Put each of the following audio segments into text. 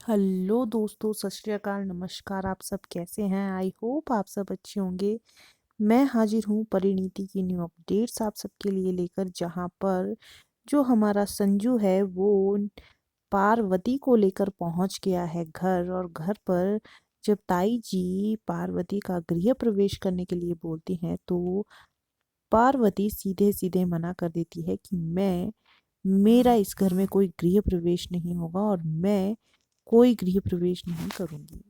Hello दोस्तों, सत श्री अकाल, नमस्कार। आप सब कैसे हैं? आई होप आप सब अच्छे होंगे। मैं हाजिर हूँ परिणीति की न्यू अपडेट्स आप सबके लिए लेकर, जहाँ पर जो हमारा संजू है वो पार्वती को लेकर पहुंच गया है घर। और घर पर जब ताई जी पार्वती का गृह प्रवेश करने के लिए बोलती हैं तो पार्वती सीधे सीधे मना कर देती है कि मेरा इस घर में कोई गृह प्रवेश नहीं होगा और मैं कोई गृह प्रवेश नहीं करूंगी।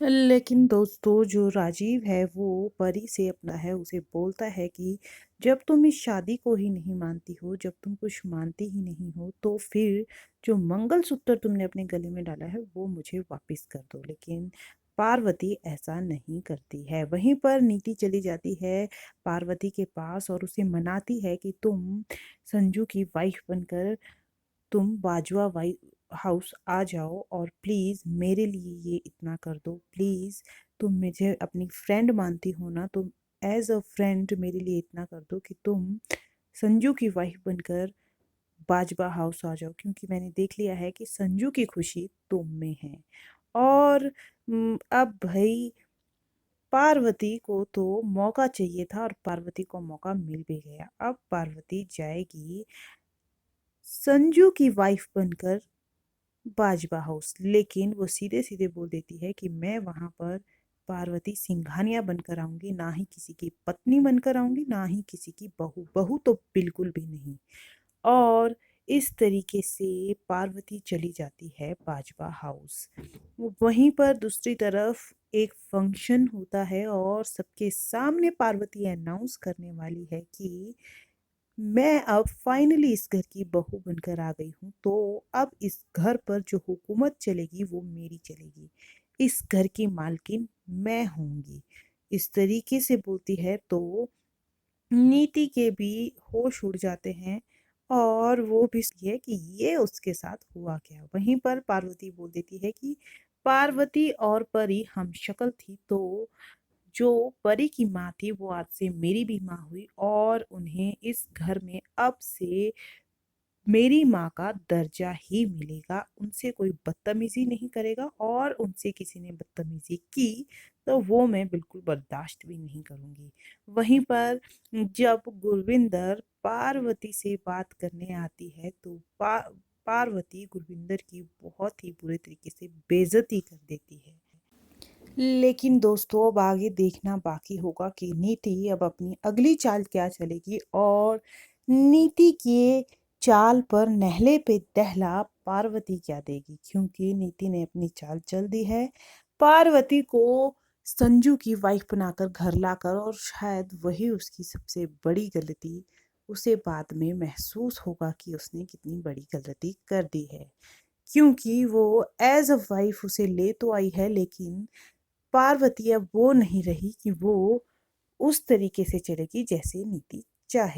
लेकिन दोस्तों, जो राजीव है वो परी से अपना है उसे बोलता है कि जब तुम इस शादी को ही नहीं मानती हो, जब तुम कुछ मानती ही नहीं हो, तो फिर जो मंगलसूत्र तुमने अपने गले में डाला है वो मुझे वापस कर दो। लेकिन पार्वती ऐसा नहीं करती है। वहीं पर नीति चली जाती है पार्वती के पास और उसे मनाती है कि तुम संजू की वाइफ बनकर तुम बाजवा वाई हाउस आ जाओ और प्लीज़ मेरे लिए ये इतना कर दो। प्लीज़, तुम मुझे अपनी फ्रेंड मानती हो ना, तुम एज अ फ्रेंड मेरे लिए इतना कर दो कि तुम संजू की वाइफ बनकर बाजवा हाउस आ जाओ, क्योंकि मैंने देख लिया है कि संजू की खुशी तुम में है। और अब भाई पार्वती को तो मौका चाहिए था और पार्वती को मौका मिल भी गया। अब पार्वती जाएगी संजू की वाइफ बनकर बाजवा हाउस, लेकिन वो सीधे सीधे बोल देती है कि मैं वहां पर पार्वती सिंघानिया बनकर आऊंगी, ना ही किसी की पत्नी बनकर आऊंगी, ना ही किसी की बहू। बहू तो बिल्कुल भी नहीं। और इस तरीके से पार्वती चली जाती है बाजवा हाउस। वहीं पर दूसरी तरफ एक फंक्शन होता है और सबके सामने पार्वती अनाउंस करने वाली है कि मैं अब फाइनली इस घर की बहू बनकर आ गई हूँ, तो अब इस घर पर जो हुकूमत चलेगी वो मेरी चलेगी। इस घर की मालकिन मैं होंगी। इस तरीके से बोलती है तो नीति के भी होश उड़ जाते हैं और वो भी है कि ये उसके साथ हुआ क्या। वहीं पर पार्वती बोल देती है कि पार्वती और परी हम शक्ल थी, तो जो परी की माँ थी वो आज से मेरी भी माँ हुई और उन्हें इस घर में अब से मेरी माँ का दर्जा ही मिलेगा। उनसे कोई बदतमीजी नहीं करेगा और उनसे किसी ने बदतमीजी की तो वो मैं बिल्कुल बर्दाश्त भी नहीं करूंगी। वहीं पर जब गुरविंदर पार्वती से बात करने आती है तो पार्वती गुरविंदर की बहुत ही बुरे तरीके से बेइज्जती कर देती है। लेकिन दोस्तों, अब आगे देखना बाकी होगा कि नीति अब अपनी अगली चाल क्या चलेगी और नीति के चाल पर नहले पे दहला पार्वती क्या देगी, क्योंकि नीति ने अपनी चाल चल दी है पार्वती को संजू की वाइफ बनाकर घर लाकर। और शायद वही उसकी सबसे बड़ी गलती उसे बाद में महसूस होगा कि उसने कितनी बड़ी गलती कर दी है, क्योंकि वो एज अ वाइफ उसे ले तो आई है, लेकिन पार्वती अब वो नहीं रही कि वो उस तरीके से चलेगी जैसे नीति चाहे।